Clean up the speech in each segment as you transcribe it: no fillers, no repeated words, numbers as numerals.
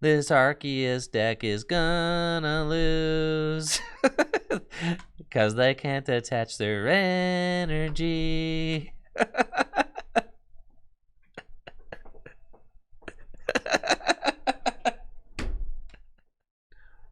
This Arceus deck is gonna lose. Because they can't attach their energy.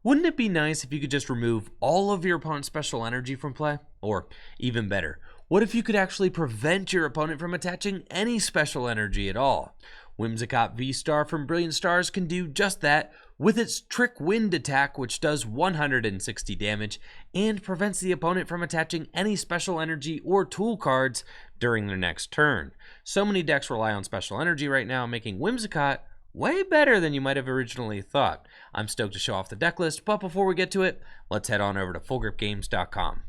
Wouldn't it be nice if you could just remove all of your opponent's special energy from play? Or, even better, what if you could actually prevent your opponent from attaching any special energy at all? Whimsicott VSTAR from Brilliant Stars can do just that with its Trick Wind attack, which does 160 damage and prevents the opponent from attaching any special energy or tool cards during their next turn. So many decks rely on special energy right now, making Whimsicott way better than you might have originally thought. I'm stoked to show off the deck list, but before we get to it, let's head on over to FullGripGames.com.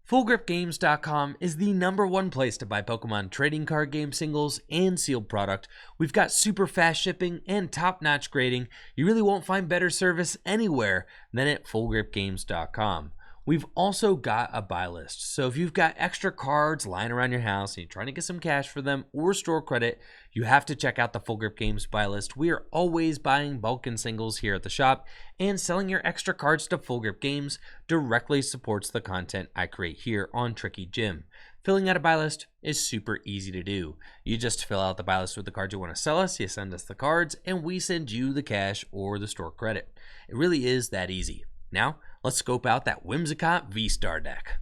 FullGripGames.com is the #1 place to buy Pokemon trading card game singles and sealed product. We've got super fast shipping and top-notch grading. You really won't find better service anywhere than at FullGripGames.com. We've also got a buy list, so if you've got extra cards lying around your house and you're trying to get some cash for them or store credit, you have to check out the Full Grip Games buy list. We are always buying bulk and singles here at the shop, and selling your extra cards to Full Grip Games directly supports the content I create here on Tricky Gym. Filling out a buy list is super easy to do. You just fill out the buy list with the cards you want to sell us, you send us the cards, and we send you the cash or the store credit. It really is that easy. Now, let's scope out that Whimsicott VSTAR deck.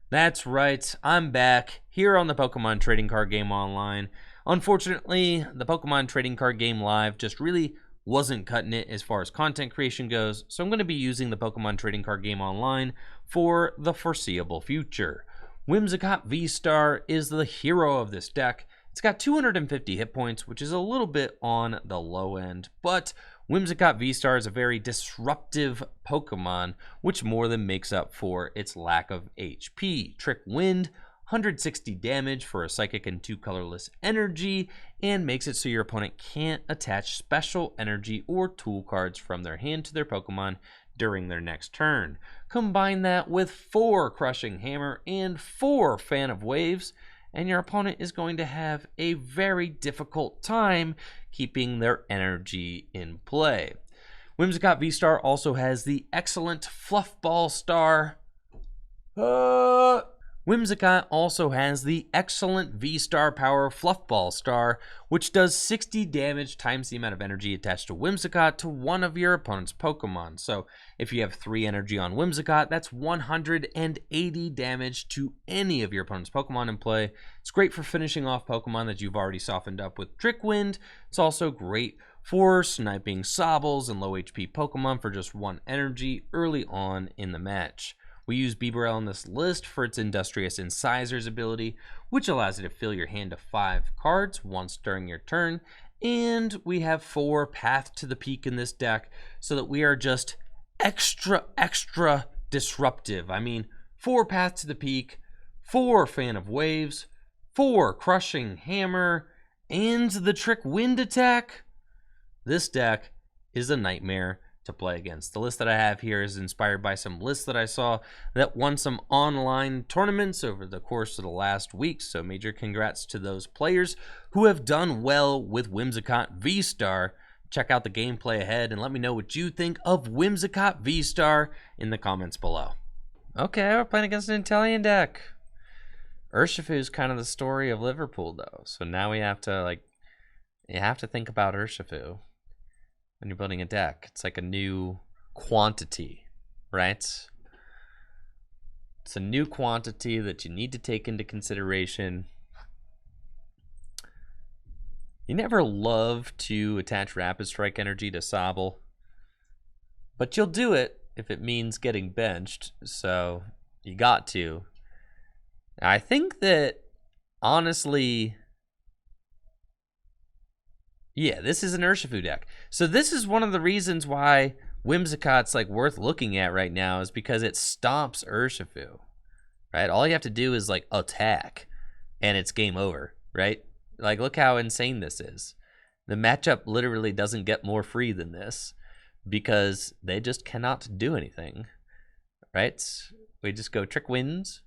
That's right, I'm back here on the Pokemon Trading Card Game Online. Unfortunately, the Pokemon Trading Card Game Live just really wasn't cutting it as far as content creation goes, so I'm going to be using the Pokemon Trading Card Game Online for the foreseeable future. Whimsicott VSTAR is the hero of this deck. It's got 250 hit points, which is a little bit on the low end, but Whimsicott VSTAR is a very disruptive Pokemon, which more than makes up for its lack of HP. Trick Wind, 160 damage for a Psychic and 2 colorless energy, and makes it so your opponent can't attach special energy or tool cards from their hand to their Pokemon during their next turn. Combine that with 4 Crushing Hammer and 4 Fan of Waves, and your opponent is going to have a very difficult time keeping their energy in play. Whimsicott VSTAR also has the excellent Fluffball Star. Whimsicott also has the excellent V-Star Power Fluffball Star, which does 60 damage times the amount of energy attached to Whimsicott to one of your opponent's Pokemon. So if you have 3 energy on Whimsicott, that's 180 damage to any of your opponent's Pokemon in play. It's great for finishing off Pokemon that you've already softened up with Trick Wind. It's also great for sniping Sobbles and low HP Pokemon for just 1 energy early on in the match. We use Bibarel on this list for its Industrious Incisors ability, which allows you to fill your hand to 5 cards once during your turn. And we have 4 Path to the Peak in this deck, so that we are just extra disruptive. I mean, 4 Path to the Peak, 4 Fan of Waves, 4 Crushing Hammer, and the Trick Wind attack. This deck is a nightmare to play against. The list that I have here is inspired by some lists that I saw that won some online tournaments over the course of the last week, so major congrats to those players who have done well with Whimsicott VSTAR. Check out the gameplay ahead and let me know what you think of Whimsicott VSTAR in the comments below. Okay, we're playing against an Italian deck. Urshifu is kind of the story of Liverpool though, so now we have to you have to think about Urshifu when you're building a deck. It's like a new quantity, right? It's a new quantity that you need to take into consideration. You never love to attach Rapid Strike energy to Sobble, but you'll do it if it means getting benched, so you got to. I think that, honestly, yeah, this is an Urshifu deck. So this is one of the reasons why Whimsicott's worth looking at right now, is because it stops Urshifu, right? All you have to do is attack and it's game over, right? Look how insane this is. The matchup literally doesn't get more free than this because they just cannot do anything, right? We just go Trick Winds.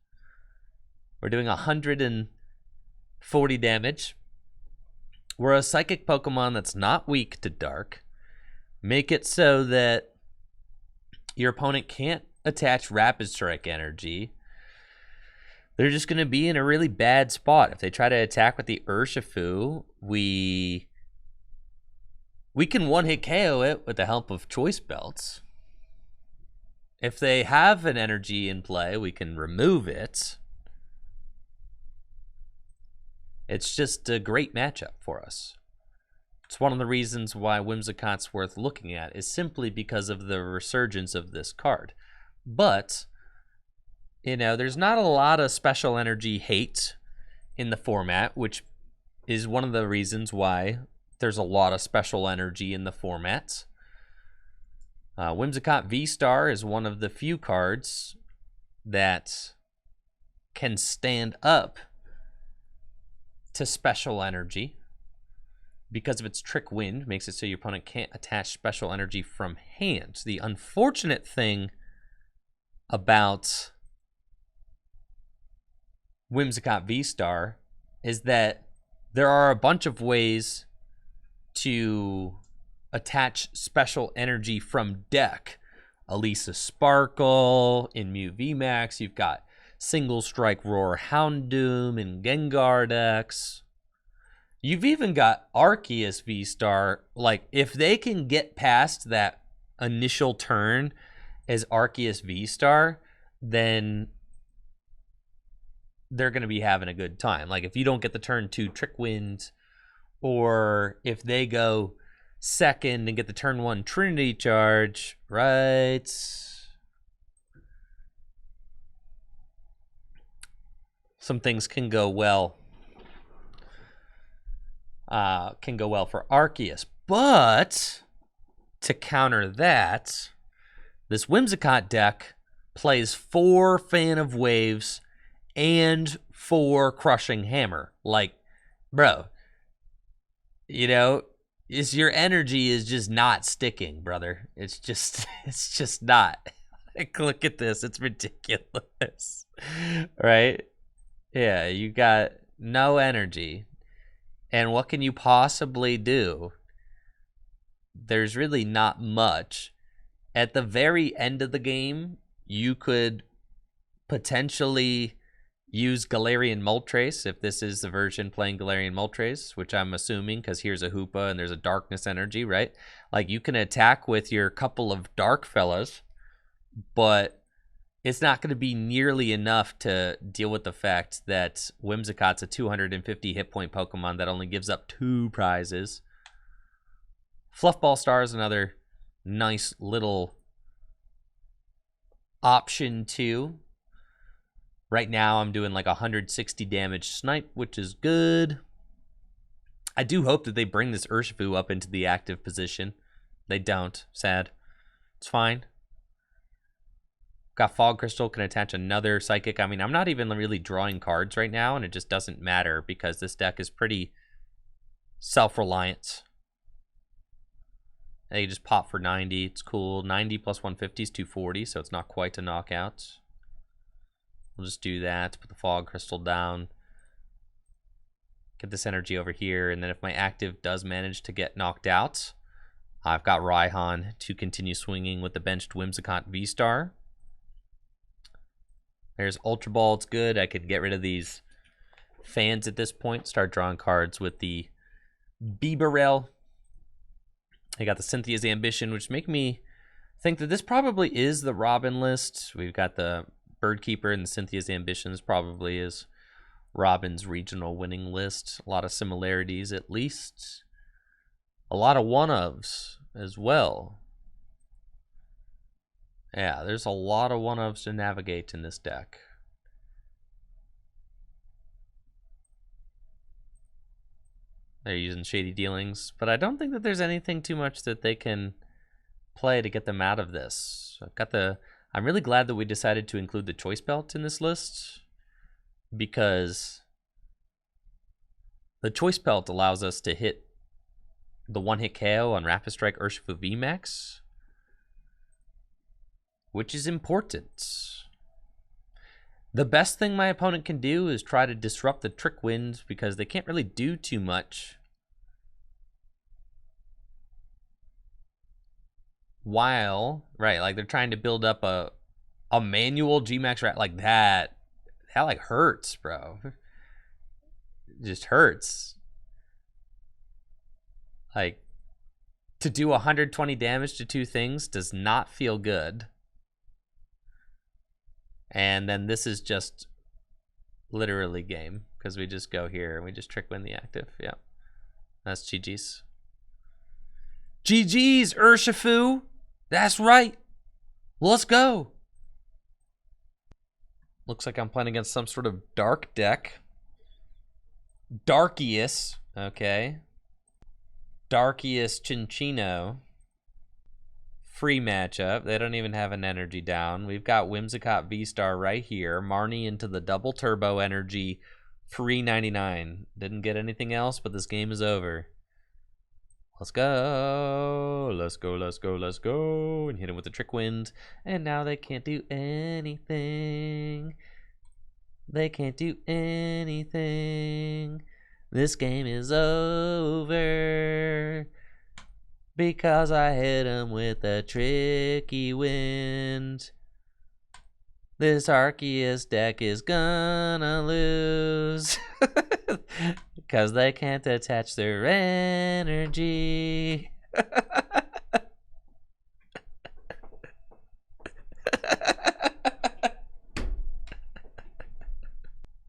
We're doing 140 damage. We're a Psychic Pokemon that's not weak to Dark. Make it so that your opponent can't attach Rapid Strike energy. They're just going to be in a really bad spot. If they try to attack with the Urshifu, we can one-hit KO it with the help of Choice Belts. If they have an energy in play, we can remove it. It's just a great matchup for us. It's one of the reasons why Whimsicott's worth looking at, is simply because of the resurgence of this card. But, you know, there's not a lot of special energy hate in the format, which is one of the reasons why there's a lot of special energy in the format. Whimsicott VSTAR is one of the few cards that can stand up to special energy because of its Trick Wind. Makes it so your opponent can't attach special energy from hand. The unfortunate thing about Whimsicott VSTAR is that there are a bunch of ways to attach special energy from deck. Elisa Sparkle, in Mew VMAX, you've got Single Strike Roar Houndoom and Gengar decks. You've even got Arceus VSTAR. Like, if they can get past that initial turn as Arceus VSTAR, then they're going to be having a good time. Like, if you don't get the turn 2 Trick Wind, or if they go second and get the turn 1 Trinity Charge, right? Some things can go well. Can go well for Arceus. But to counter that, this Whimsicott deck plays 4 Fan of Waves and 4 Crushing Hammer. Like, bro, you know, your energy is just not sticking, brother. It's just not. Like, look at this. It's ridiculous. Right? Yeah, you got no energy. And what can you possibly do? There's really not much. At the very end of the game, you could potentially use Galarian Moltres, if this is the version playing Galarian Moltres, which I'm assuming, because here's a Hoopa and there's a Darkness energy, right? Like, you can attack with your couple of Dark fellas, but it's not going to be nearly enough to deal with the fact that Whimsicott's a 250 hit point Pokemon that only gives up 2 prizes. Fluffball Star is another nice little option too. Right now I'm doing like 160 damage snipe, which is good. I do hope that they bring this Urshifu up into the active position. They don't. Sad. It's fine. Got Fog Crystal, can attach another Psychic. I mean, I'm not even really drawing cards right now, and it just doesn't matter because this deck is pretty self-reliant. And you just pop for 90. It's cool. 90 plus 150 is 240, so it's not quite a knockout. We'll just do that. Put the Fog Crystal down. Get this energy over here, and then if my active does manage to get knocked out, I've got Raihan to continue swinging with the benched Whimsicott VSTAR. There's Ultra Ball, it's good. I could get rid of these fans at this point. Start drawing cards with the Bibarel. I got the Cynthia's Ambition, which make me think that this probably is the Robin list. We've got the Birdkeeper and the Cynthia's Ambitions probably is Robin's regional winning list. A lot of similarities, at least. A lot of one-ofs as well. Yeah, there's a lot of one-ofs to navigate in this deck. They're using Shady Dealings, but I don't think that there's anything too much that they can play to get them out of this. I'm really glad that we decided to include the Choice Belt in this list, because the Choice Belt allows us to hit the one-hit KO on Rapid Strike Urshifu VMAX, which is important. The best thing my opponent can do is try to disrupt the Trick Wind, because they can't really do too much. while, right, like they're trying to build up a manual Gmax rat like that. That like hurts, bro. It just hurts. Like, to do 120 damage to two things does not feel good. And then this is just literally game, because we just go here and we just trick win the active. Yeah, that's GG's. GG's, Urshifu. That's right. Let's go. Looks like I'm playing against some sort of dark deck. Darkius, okay. Darkius Chinchino. Free matchup. They don't even have an energy down. We've got Whimsicott VSTAR right here. Marnie into the double turbo energy. Free 99. Didn't get anything else, but this game is over. Let's go. Let's go, let's go, let's go. And hit him with the trick wind. And now they can't do anything. They can't do anything. This game is over. Because I hit him with a tricky wind. This Arceus deck is gonna lose. Because they can't attach their energy.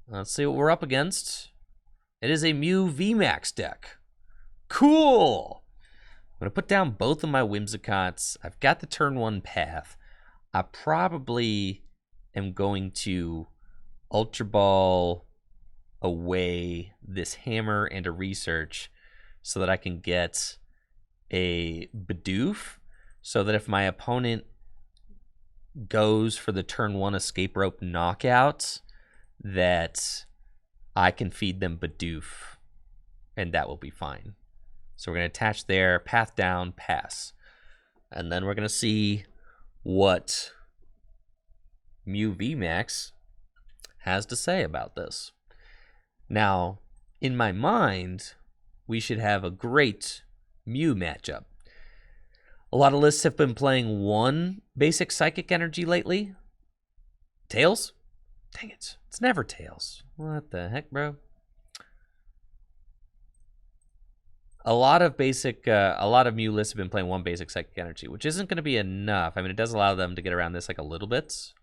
Let's see what we're up against. It is a Mew VMAX deck. Cool! I'm going to put down both of my Whimsicotts. I've got the turn 1 path. I probably am going to Ultra Ball away this hammer and a research so that I can get a Bidoof, so that if my opponent goes for the turn 1 escape rope knockout, that I can feed them Bidoof, and that will be fine. So we're going to attach there, path down, pass. And then we're going to see what Mew VMAX has to say about this. Now, in my mind, we should have a great Mew matchup. A lot of lists have been playing one basic Psychic Energy lately. Tails? Dang it. It's never Tails. What the heck, bro? A lot of Mew lists have been playing one basic Psychic Energy, which isn't going to be enough. I mean, it does allow them to get around this like a little bit.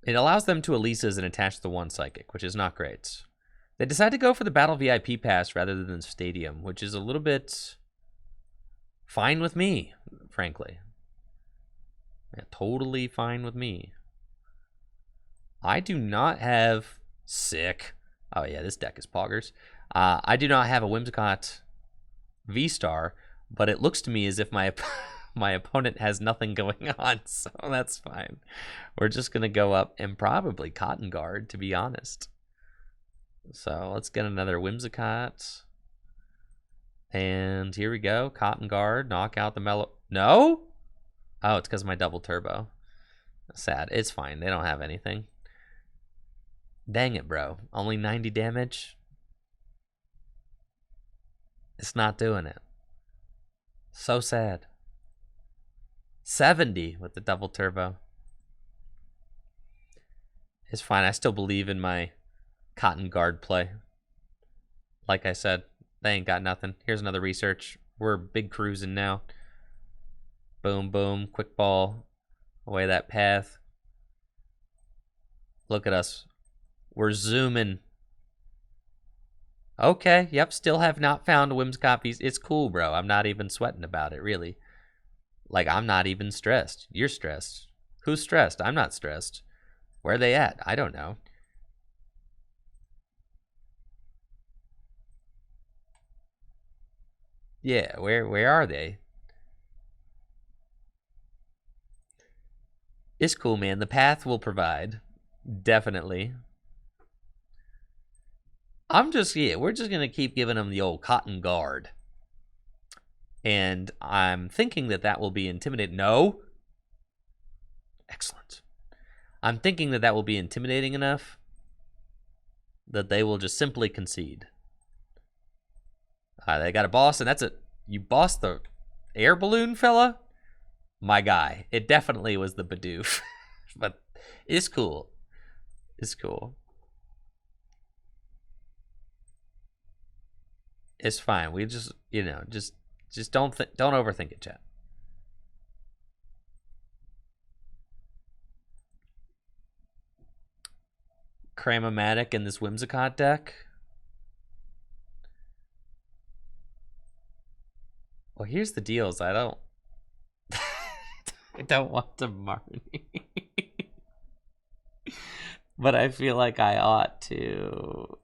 It allows them to Elisa's and attach the one Psychic, which is not great. They decided to go for the Battle VIP pass rather than Stadium, which is a little bit fine with me, frankly. Yeah, totally fine with me. I do not have sick. Oh yeah, this deck is poggers. I do not have a Whimsicott VSTAR, but it looks to me as if my my opponent has nothing going on, so that's fine. We're just gonna go up and probably Cotton Guard, to be honest. So let's get another Whimsicott. And here we go. Cotton Guard, knock out the mellow. No? Oh, it's because of my double turbo. Sad. It's fine. They don't have anything. Dang it, bro. Only 90 damage? It's not doing it. So sad. 70 with the double turbo. It's fine. I still believe in my Cotton Guard play. Like I said, they ain't got nothing. Here's another research. We're big cruising now. Boom, boom. Quick ball. Away that path. Look at us. We're zooming. Okay, yep, still have not found Whimsicott VSTAR. It's cool, bro. I'm not even sweating about it, really. Like, I'm not even stressed. You're stressed. Who's stressed? I'm not stressed. Where are they at? I don't know. Yeah, where are they? It's cool, man. The path will provide. Definitely. We're just going to keep giving them the old Cotton Guard. And I'm thinking that will be intimidating. No. Excellent. I'm thinking that will be intimidating enough that they will just simply concede. They got a boss, and that's it. You bossed the air balloon fella? My guy. It definitely was the Bidoof. But it's cool. It's cool. It's fine. We just, you know, just don't overthink it, chat. Cramomatic in this Whimsicott deck. Well, here's the deals. I don't I don't want to Marnie. But I feel like I ought to.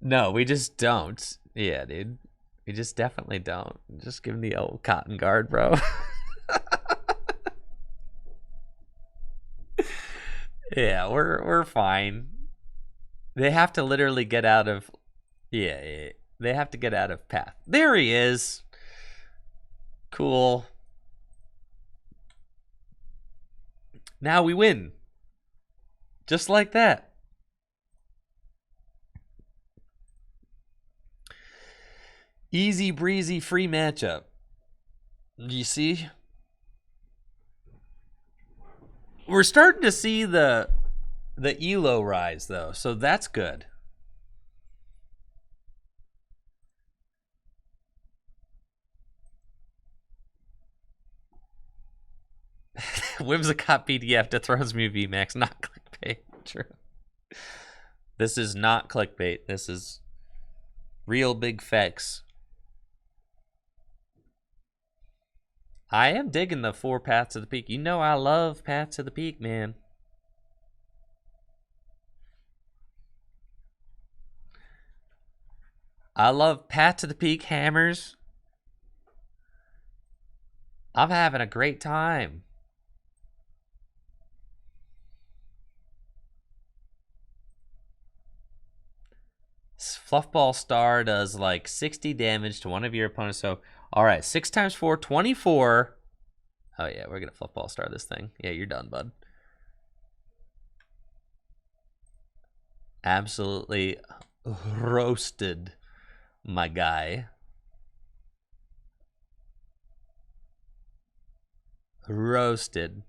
No, we just don't. Yeah, dude. We just definitely don't. Just give him the old cotton guard, bro. Yeah, we're fine. They have to literally get out of yeah, they have to get out of path. There he is. Cool. Now we win. Just like that. Easy breezy free matchup. You see? We're starting to see the elo rise though, so that's good. Whimsicott PDF dethrones me VMAX, not clickbait. True. This is not clickbait. This is real big facts. I am digging the 4 paths to the peak. You know I love paths to the peak, man. I love path to the peak hammers. I'm having a great time. Fluffball Star does like 60 damage to one of your opponents. So, all right, 6 times 4, 24. Oh yeah, we're gonna Fluffball Star this thing. Yeah, you're done, bud. Absolutely roasted, my guy. Roasted.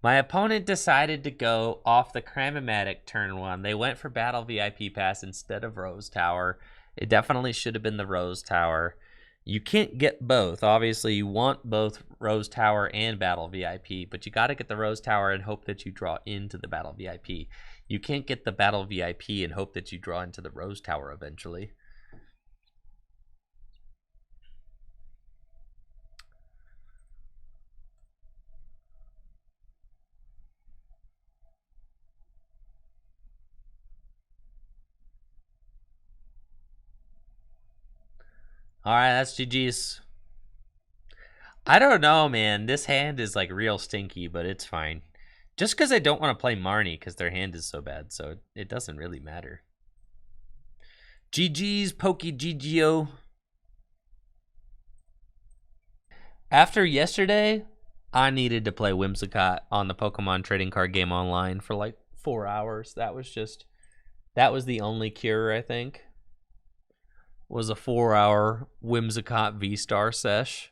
My opponent decided to go off the Cramomatic turn 1. They went for Battle VIP Pass instead of Rose Tower. It definitely should have been the Rose Tower. You can't get both. Obviously, you want both Rose Tower and Battle VIP, but you got to get the Rose Tower and hope that you draw into the Battle VIP. You can't get the Battle VIP and hope that you draw into the Rose Tower eventually. All right, that's GG's. I don't know, man. This hand is like real stinky, but it's fine. Just because I don't want to play Marnie because their hand is so bad, so it doesn't really matter. GG's, Pokey GGO. After yesterday, I needed to play Whimsicott on the Pokemon trading card game online for like 4 hours. That was the only cure, I think. Was a 4-hour Whimsicott VSTAR sesh.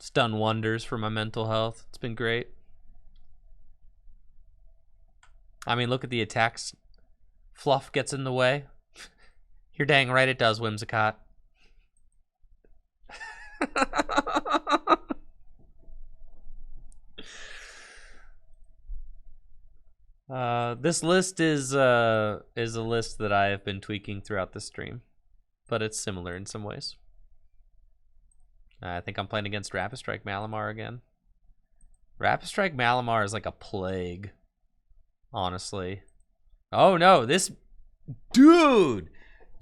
It's done wonders for my mental health. It's been great. I mean, look at the attacks. Fluff gets in the way. You're dang right it does, Whimsicott. This list is a list that I have been tweaking throughout the stream, but it's similar in some ways. I think I'm playing against Rapistrike Malamar again. Rapistrike Malamar is like a plague, honestly. Oh no, this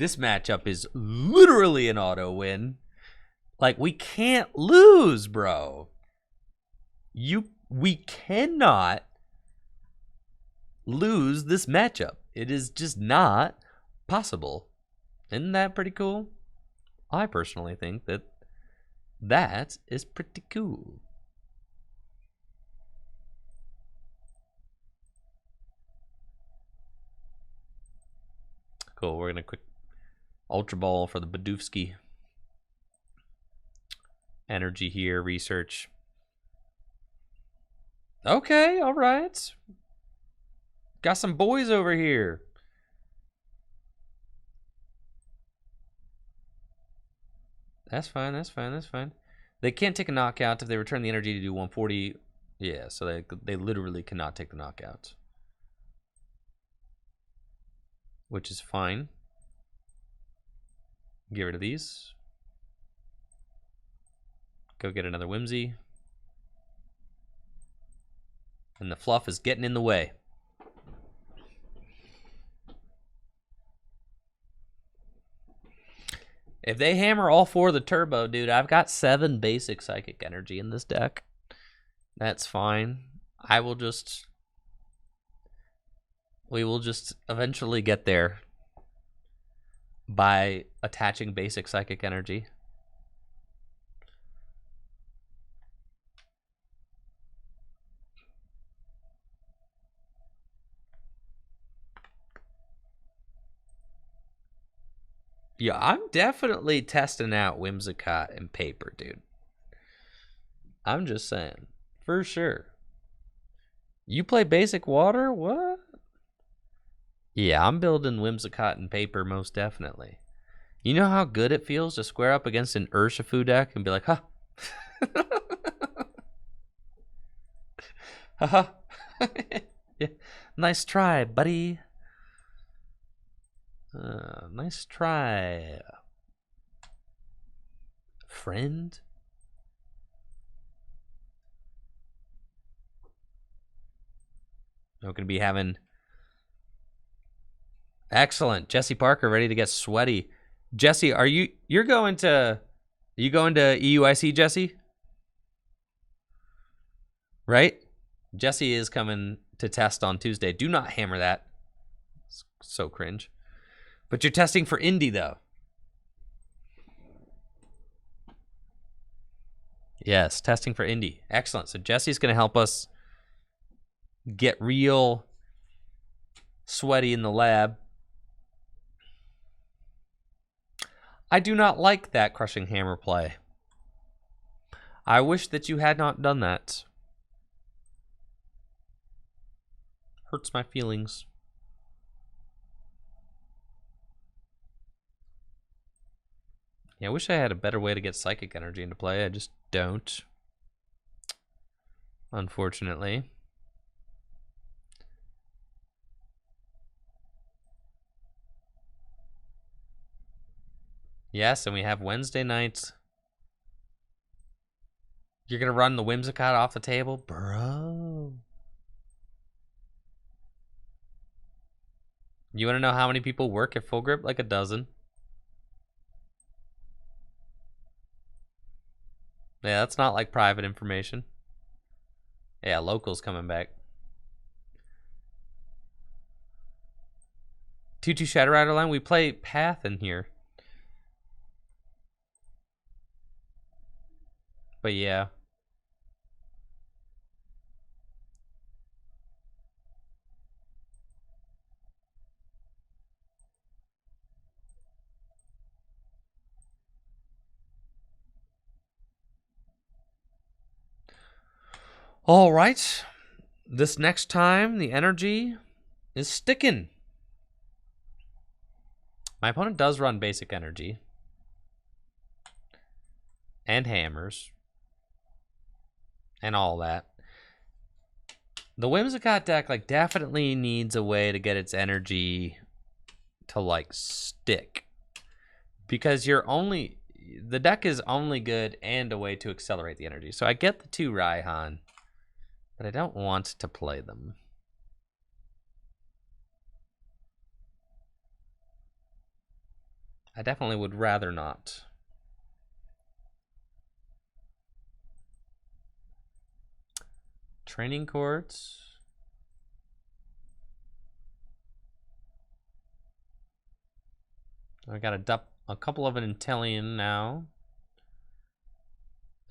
matchup is literally an auto win. Like, we can't lose, bro. We cannot lose this matchup. It is just not possible. Isn't that pretty cool? I personally think that is pretty cool. Cool. We're gonna quick Ultra Ball for the Bidoof energy here. Research. Okay, all right. Got some boys over here. That's fine. That's fine. That's fine. They can't take a knockout if they return the energy to do 140. Yeah, so they literally cannot take the knockout, which is fine. Get rid of these. Go get another Whimsy. And the fluff is getting in the way. If they hammer all 4 of the turbo, dude, I've got 7 basic psychic energy in this deck. That's fine. We will just eventually get there by attaching basic psychic energy. Yeah, I'm definitely testing out Whimsicott in paper, dude. I'm just saying. For sure. You play basic water? What? Yeah, I'm building Whimsicott in paper most definitely. You know how good it feels to square up against an Urshifu deck and be like, huh? Haha. Yeah. Nice try, buddy. Nice try. Friend? We're going to be having... Excellent. Jesse Parker ready to get sweaty. Jesse, you're going to... You going to EUIC, Jesse? Right? Jesse is coming to test on Tuesday. Do not hammer that. It's so cringe. But you're testing for Indy, though. Yes, testing for Indy. Excellent. So Jesse's going to help us get real sweaty in the lab. I do not like that Crushing Hammer play. I wish that you had not done that. Hurts my feelings. Yeah, I wish I had a better way to get psychic energy into play. I just don't. Unfortunately. Yes, and we have Wednesday nights. You're going to run the Whimsicott off the table? Bro. You want to know how many people work at Full Grip? Like a dozen. Yeah, that's not like private information. Yeah, locals coming back. 2-2 Shadow Rider line. We play Path in here. But yeah. All right. This next time, the energy is sticking. My opponent does run basic energy. And hammers. And all that. The Whimsicott deck like definitely needs a way to get its energy to like stick. Because the deck is only good and a way to accelerate the energy. So I get the 2 Raihan, but I don't want to play them. I definitely would rather not. Training courts. I got a couple of an Intellion now.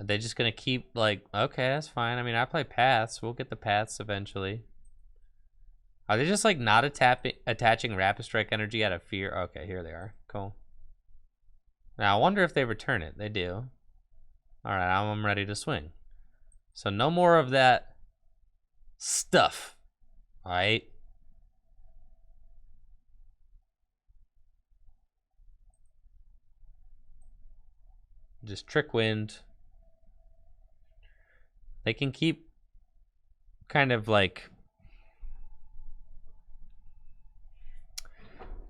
Are they just gonna keep like, okay, that's fine. I mean, I play paths. We'll get the paths eventually. Are they just like not attaching Rapid Strike energy out of fear? Okay, here they are. Cool. Now I wonder if they return it. They do. Alright, I'm ready to swing. So no more of that stuff. Alright. Just Trick Wind. They can keep kind of like...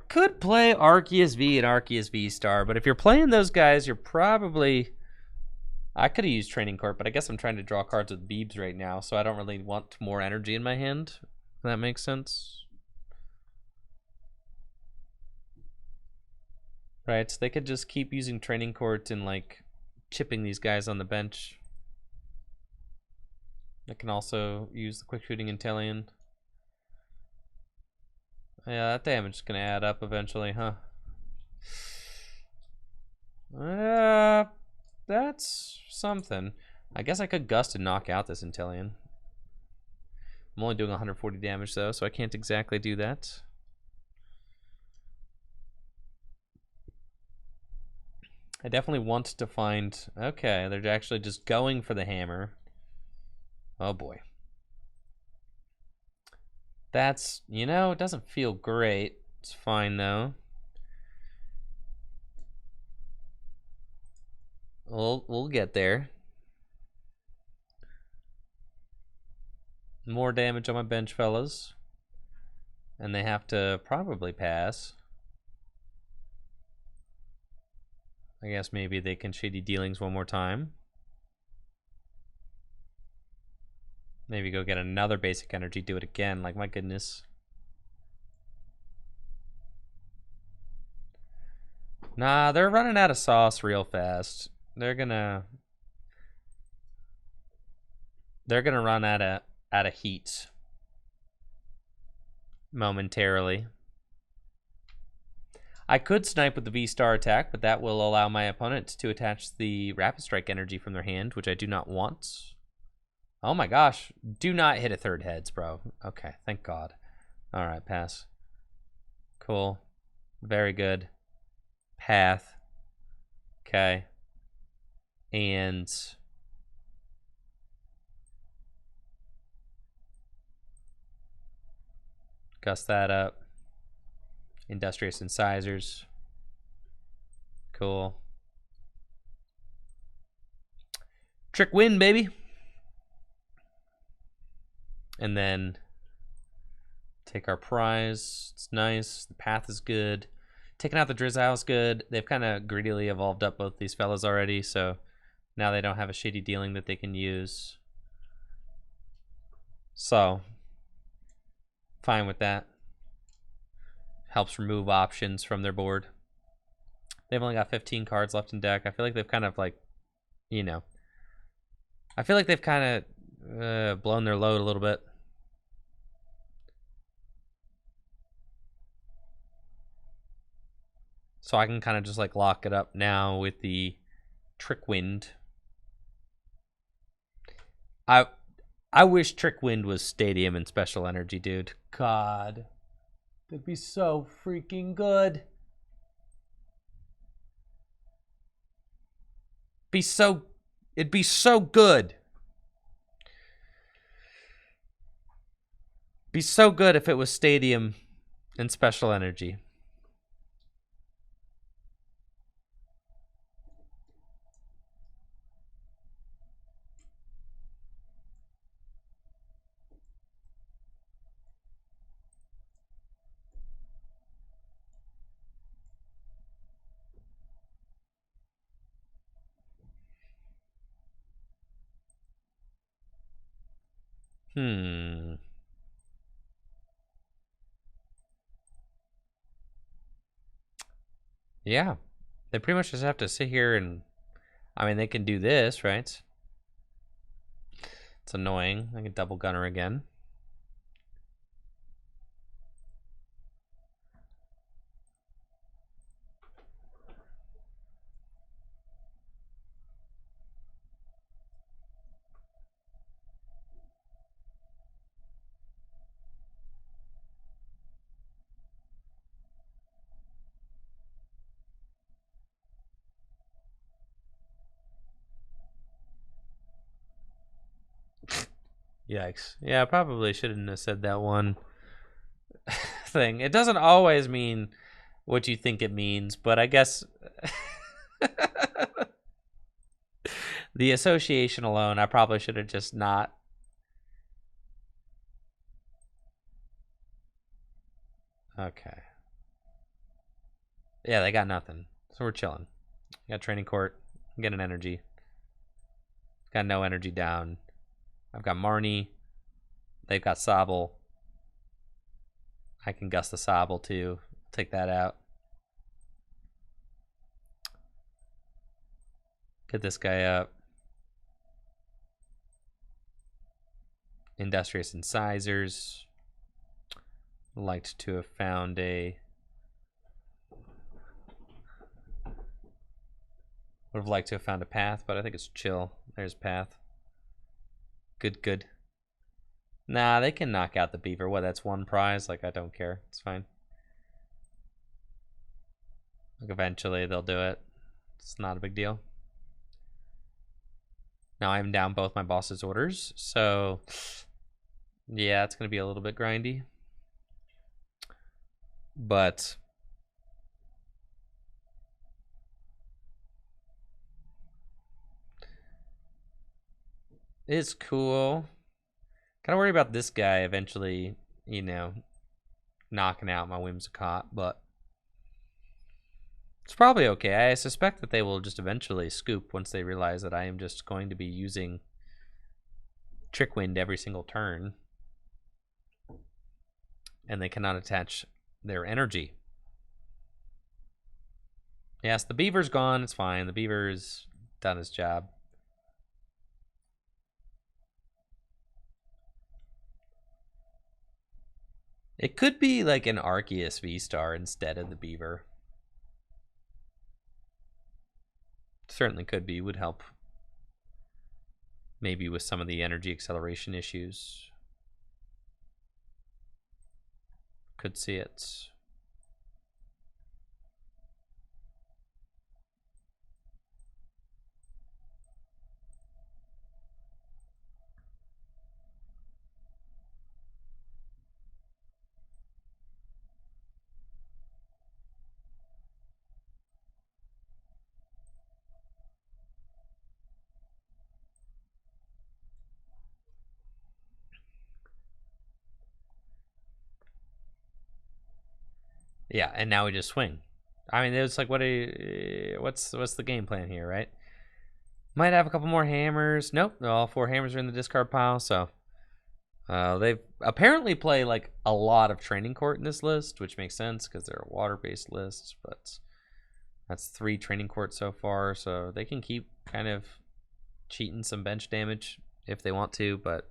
Could play Arceus V and Arceus VSTAR, but if you're playing those guys, you're probably... I could have used Training Court, but I guess I'm trying to draw cards with Beebs right now, so I don't really want more energy in my hand. If that makes sense. Right, so they could just keep using Training Court and like chipping these guys on the bench. I can also use the Quick Shooting Intellion. Yeah, that damage is gonna add up eventually, huh? That's something. I guess I could Gust and knock out this Intellion. I'm only doing 140 damage though, so I can't exactly do that. I definitely want to find... Okay, they're actually just going for the hammer. Oh boy. That's, you know, it doesn't feel great. It's fine though. We'll get there. More damage on my bench, fellas. And they have to probably pass. I guess maybe they can Shady Dealings one more time. Maybe go get another basic energy, do it again. Like, my goodness. Nah, they're running out of sauce real fast. They're gonna run out of heat momentarily. I could snipe with the V-Star attack, but that will allow my opponent to attach the Rapid Strike energy from their hand, which I do not want. Oh my gosh. Do not hit a third heads, bro. Okay, thank God. Alright, pass. Cool. Very good. Path. Okay. And... Gust that up. Industrious Incisors. Cool. Trick Wind, baby. And then take our prize. It's nice. The path is good. Taking out the Drizzile is good. They've kind of greedily evolved up both these fellas already, so now they don't have a Shady Dealing that they can use. So, fine with that. Helps remove options from their board. They've only got 15 cards left in deck. I feel like they've kind of like, you know, I feel like they've kind of blown their load a little bit. So I can kind of just like lock it up now with the Trick Wind. I wish Trick Wind was Stadium and Special Energy, dude. God. That'd be so freaking good. It'd be so good. Be so good if it was Stadium and Special Energy. Yeah. They pretty much just have to sit here and... I mean, they can do this, right? It's annoying. I can double gunner again. Yikes. Yeah, I probably shouldn't have said that one thing. It doesn't always mean what you think it means, but I guess the association alone, I probably should have just not. Okay. Yeah, they got nothing. So we're chilling. Got training court. Getting energy. Got no energy down. I've got Marnie. They've got Sobble. I can gust the Sobble too. Take that out. Get this guy up. Industrious Incisors. Liked to have found a... Would have liked to have found a path, but I think it's chill. There's path. Good, good. Nah, they can knock out the beaver. What, that's one prize? Like, I don't care. It's fine. Like, eventually they'll do it. It's not a big deal. Now I'm down both my boss's orders, so... Yeah, it's going to be a little bit grindy. But... it's cool. Kind of worry about this guy eventually, you know, knocking out my Whimsicott, but it's probably okay. I suspect that they will just eventually scoop once they realize that I am just going to be using Trick Wind every single turn, and they cannot attach their energy. Yes, the beaver's gone. It's fine. The beaver's done his job. It could be like an Arceus V-Star instead of the beaver. Certainly could be. Would help. Maybe with some of the energy acceleration issues. Could see it. Yeah, and now we just swing. I mean, it's like, what's the game plan here, right? Might have a couple more hammers. Nope, all 4 hammers are in the discard pile. So they apparently play like a lot of training court in this list, which makes sense because they're a water-based list. But that's 3 training court so far, so they can keep kind of cheating some bench damage if they want to. But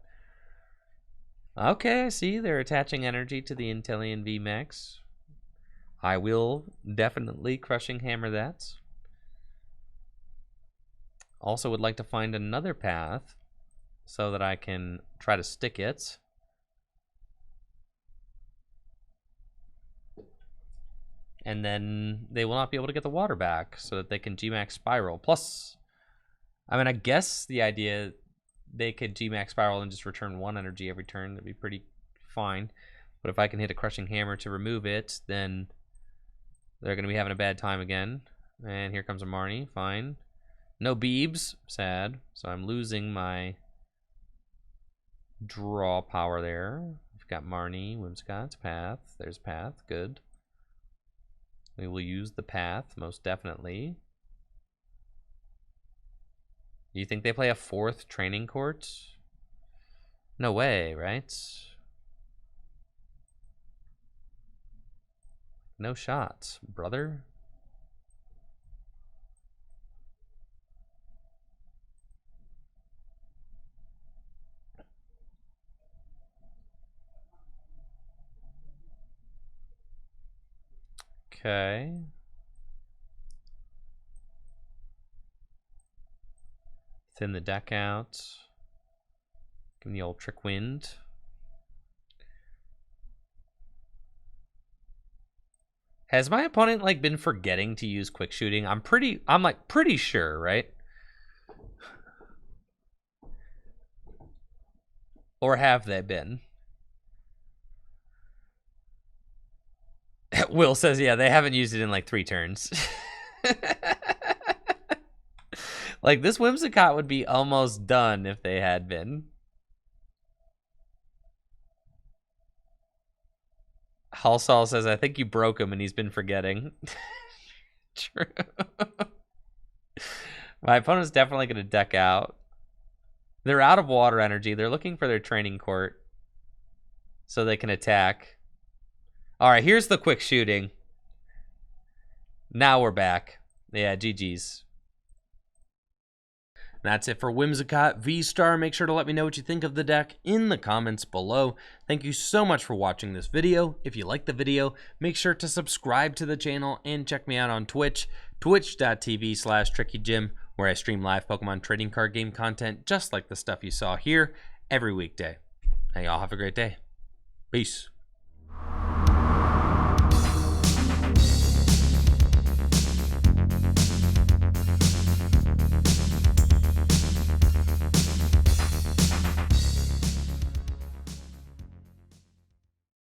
okay, I see they're attaching energy to the Intellion VMAX. I will definitely Crushing Hammer that. Also would like to find another path so that I can try to stick it. And then they will not be able to get the water back so that they can Gmax Spiral. Plus, I mean, I guess the idea they could Gmax Spiral and just return 1 energy every turn. That'd be pretty fine. But if I can hit a Crushing Hammer to remove it, then they're going to be having a bad time again. And here comes a Marnie. Fine. No Beebs. Sad. So I'm losing my draw power there. We've got Marnie, Whimsicott's path. There's path. Good. We will use the path, most definitely. Do you think they play a 4th training court? No way, right? No shots, brother. Okay. Thin the deck out. Give me the old Trick Wind. Has my opponent like been forgetting to use quick shooting? I'm like pretty sure, right? Or have they been? Will says, yeah, they haven't used it in like 3 turns. Like, this Whimsicott would be almost done if they had been. Halsall says, I think you broke him and he's been forgetting. True. My opponent's definitely going to deck out. They're out of water energy. They're looking for their training court so they can attack. All right, here's the quick shooting. Now we're back. Yeah, GG's. That's it for Whimsicott VSTAR. Make sure to let me know what you think of the deck in the comments below. Thank you so much for watching this video. If you liked the video, make sure to subscribe to the channel and check me out on Twitch, twitch.tv/TrickyJim, where I stream live Pokemon trading card game content just like the stuff you saw here every weekday. Now y'all have a great day. Peace.